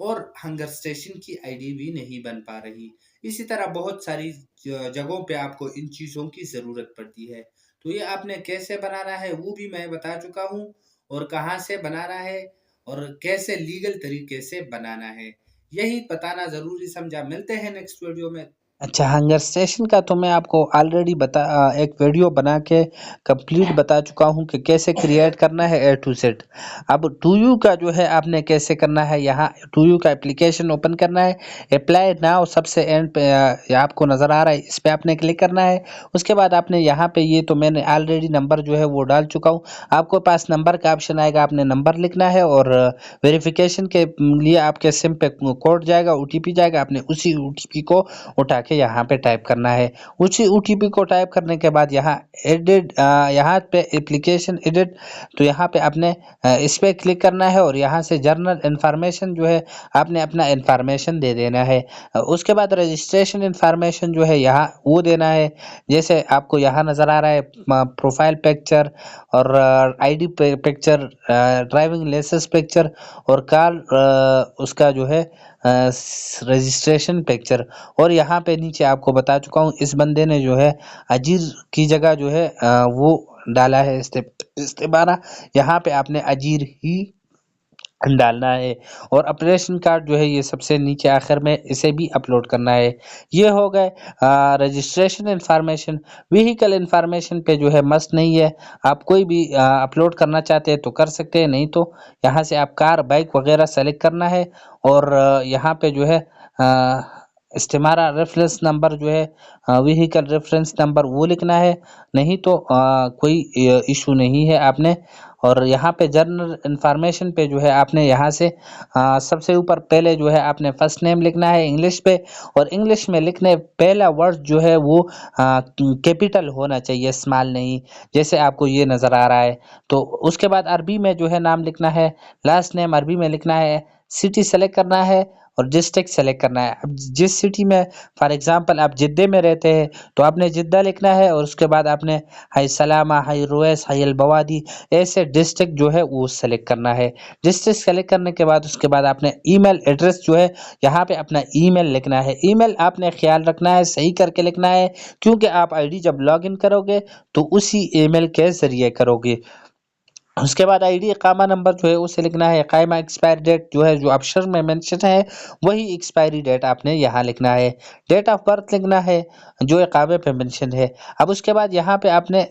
اور hunger station کی I D بھی نہیں بن پا رہی۔ اسی طرح بہت ساری جگہوں پہ آپ کو ان چیزوں کی ضرورت پڑتی ہے۔ تو یہ آپ نے کیسے بنانا ہے وہ بھی میں بتا چکا ہوں، اور کہاں سے بنانا ہے اور کیسے لیگل طریقے سے بنانا ہے، یہی بتانا ضروری سمجھا۔ ملتے ہیں نیکسٹ ویڈیو میں۔ اچھا، ہنگر اسٹیشن کا تو میں آپ کو آلریڈی ایک ویڈیو بنا کے کمپلیٹ بتا چکا ہوں کہ کیسے کریٹ کرنا ہے اے ٹو زیڈ۔ اب ٹو یو کا جو ہے آپ نے کیسے کرنا ہے، یہاں ٹو یو کا اپلیکیشن اوپن کرنا ہے، اپلائی ناؤ سب سے اینڈ پہ آپ کو نظر آ رہا ہے، اس پہ آپ نے کلک کرنا ہے۔ اس کے بعد آپ نے یہاں پہ یہ تو میں نے آلریڈی نمبر جو ہے وہ ڈال چکا ہوں، آپ کو پاس نمبر کا آپشن آئے گا، آپ نے نمبر لکھنا ہے، اور ویریفیکیشن کے لیے آپ کے سم پہ کوڈ جائے گا، او ٹی پی جائے گا، آپ نے اسی او ٹی پی کو اٹھا کے یہاں پہ ٹائپ کرنا ہے۔ اسی او ٹی پی کو ٹائپ کرنے کے بعد یہاں ایڈٹ، یہاں پہ اپلیکیشن ایڈٹ، تو یہاں پہ آپ نے اس پہ کلک کرنا ہے، اور یہاں سے جرنل انفارمیشن جو ہے آپ نے اپنا انفارمیشن دے دینا ہے۔ اس کے بعد رجسٹریشن انفارمیشن جو ہے یہاں وہ دینا ہے، جیسے آپ کو یہاں نظر آ رہا ہے پروفائل پکچر اور I D picture, driving licence picture, اور کار اس کا جو ہے رجسٹریشن پکچر۔ اور یہاں پہ نیچے آپ کو بتا چکا ہوں، اس بندے نے جو ہے اجیر کی جگہ جو ہے وہ ڈالا ہے استبارہ، یہاں پہ آپ نے اجیر ہی ڈالنا ہے۔ اور اپریشن کارڈ جو ہے یہ سب سے نیچے آخر میں اسے بھی اپلوڈ کرنا ہے۔ یہ ہو گئے رجسٹریشن انفارمیشن۔ ویہیکل انفارمیشن پہ جو ہے مست نہیں ہے، آپ کوئی بھی اپلوڈ کرنا چاہتے ہیں تو کر سکتے ہیں، نہیں تو یہاں سے آپ کار، بائک وغیرہ سلیکٹ کرنا ہے، اور یہاں پہ جو ہے استعمارہ ریفرنس نمبر جو ہے ویہیکل ریفرنس نمبر وہ لکھنا ہے، نہیں تو کوئی ایشو نہیں ہے آپ نے۔ اور یہاں پہ جرنل انفارمیشن پہ جو ہے آپ نے یہاں سے سب سے اوپر پہلے جو ہے آپ نے فرسٹ نیم لکھنا ہے انگلش پہ، اور انگلش میں لکھنے پہلا ورڈ جو ہے وہ کیپیٹل ہونا چاہیے، اسمال نہیں، جیسے آپ کو یہ نظر آ رہا ہے۔ تو اس کے بعد عربی میں جو ہے نام لکھنا ہے، لاسٹ نیم عربی میں لکھنا ہے، سٹی سلیکٹ کرنا ہے، اور ڈسٹرکٹ سلیکٹ کرنا ہے۔ اب جس سٹی میں فار ایگزامپل آپ جدہ میں رہتے ہیں تو آپ نے جدہ لکھنا ہے، اور اس کے بعد آپ نے ہائی سلامہ، ہائی رویس، ہائی البوادی، ایسے ڈسٹرکٹ جو ہے وہ سلیکٹ کرنا ہے۔ ڈسٹرکٹ سلیکٹ کرنے کے بعد اس کے بعد آپ نے ای میل ایڈریس جو ہے یہاں پہ اپنا ای میل لکھنا ہے۔ ای میل آپ نے خیال رکھنا ہے، صحیح کر کے لکھنا ہے، کیونکہ آپ آئی ڈی جب لاگ ان کرو گے تو اسی ای میل کے ذریعے کرو گے۔ اس کے بعد آئی ڈی اقامہ نمبر جو ہے اسے لکھنا ہے، قائمہ ایکسپائر ڈیٹ جو ہے جو آپشن میں مینشن ہے وہی ایکسپائری ڈیٹ آپ نے یہاں لکھنا ہے۔ ڈیٹ آف برتھ لکھنا ہے جو اقامے پہ مینشن ہے۔ اب اس کے بعد یہاں پہ آپ نے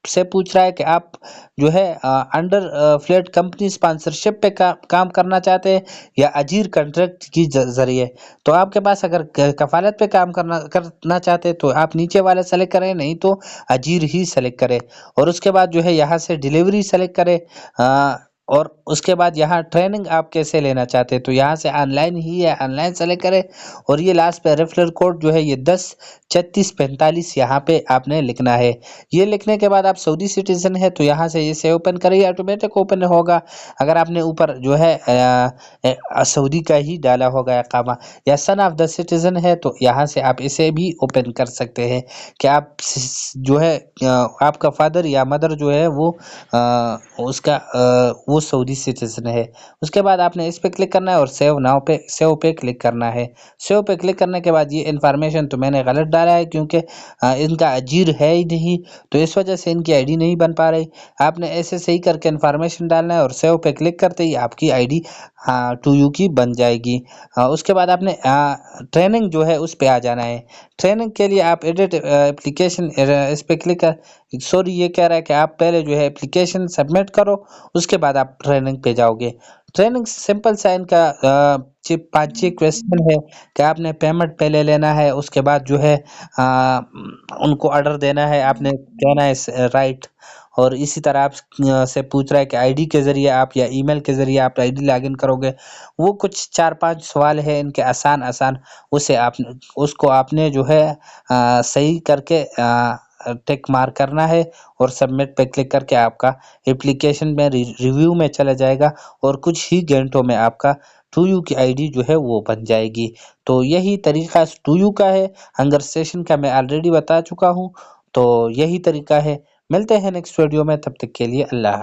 سے پوچھ رہا ہے کہ آپ جو ہے انڈر فلیٹ کمپنی اسپانسرشپ پہ کام کرنا چاہتے ہیں یا اجیر کنٹریکٹ کی ذریعے۔ تو آپ کے پاس اگر کفالت پہ کام کرنا چاہتے ہیں تو آپ نیچے والے سلیکٹ کریں، نہیں تو اجیر ہی سلیکٹ کریں۔ اور اس کے بعد جو ہے یہاں سے ڈیلیوری سلیکٹ کریں، اور اس کے بعد یہاں ٹریننگ آپ کیسے لینا چاہتے ہیں تو یہاں سے آن لائن ہی ہے، آن لائن سلیکٹ کریں۔ اور یہ لاسٹ پہ ریفرل کوڈ جو ہے یہ 103645 یہاں پہ آپ نے لکھنا ہے۔ یہ لکھنے کے بعد آپ سعودی سٹیزن ہے تو یہاں سے اسے اوپن کریں، آٹومیٹک اوپن ہوگا۔ اگر آپ نے اوپر جو ہے سعودی کا ہی ڈالا ہوگا اقامہ، یا سن آف دا سٹیزن ہے تو یہاں سے آپ اسے بھی اوپن کر سکتے ہیں کہ آپ جو ہے آپ کا فادر یا مدر جو ہے وہ اس کا وہ سعودی سٹیزن ہے۔ اس کے بعد آپ نے اس پہ کلک کرنا ہے، اور سیو پہ کلک کرنا ہے۔ سیو پہ کلک کرنے کے بعد یہ انفارمیشن تو میں نے غلط ڈالا ہے کیونکہ ان کا اجیر ہے ہی نہیں، تو اس وجہ سے ان کی آئی ڈی نہیں بن پا رہی۔ آپ نے ایسے صحیح کر کے انفارمیشن ڈالنا ہے، اور سیو پہ کلک کرتے ہی آپ کی آئی ڈی ٹو یو کی بن جائے گی۔ اس کے بعد آپ نے ٹریننگ جو ہے اس پہ آ جانا ہے۔ ٹریننگ کے لیے آپ ایڈٹ اپلیکیشن اس پہ کلک سوری یہ کہہ رہا ہے کہ آپ پہلے جو ہے اپلیکیشن سبمٹ کرو، اس کے بعد آپ ٹریننگ پہ جاؤ گے۔ ٹریننگ سمپل سا ان کا 5 کویسچن ہے کہ آپ نے پیمنٹ پہلے لینا ہے، اس کے بعد جو ہے ان کو آرڈر دینا ہے، آپ نے کہنا ہے رائٹ، اور اسی طرح آپ سے پوچھ رہا ہے کہ آئی ڈی کے ذریعے آپ یا ای میل کے ذریعے آپ آئی ڈی لاگ ان کرو گے۔ وہ کچھ 4-5 سوال ہے ان کے آسان اسے اس کو آپ نے جو ہے صحیح کر کے ٹک مارک کرنا ہے، اور سبمٹ پہ کلک کر کے آپ کا اپلیکیشن میں ریویو میں چلا جائے گا، اور کچھ ہی گھنٹوں میں آپ کا ٹو یو کی آئی ڈی جو ہے وہ بن جائے گی۔ تو یہی طریقہ ٹو یو کا ہے، ہنگر اسٹیشن کا میں آلریڈی بتا چکا ہوں، تو یہی طریقہ ہے۔ ملتے ہیں نیکسٹ ویڈیو میں، تب تک کے لیے اللہ حافظ۔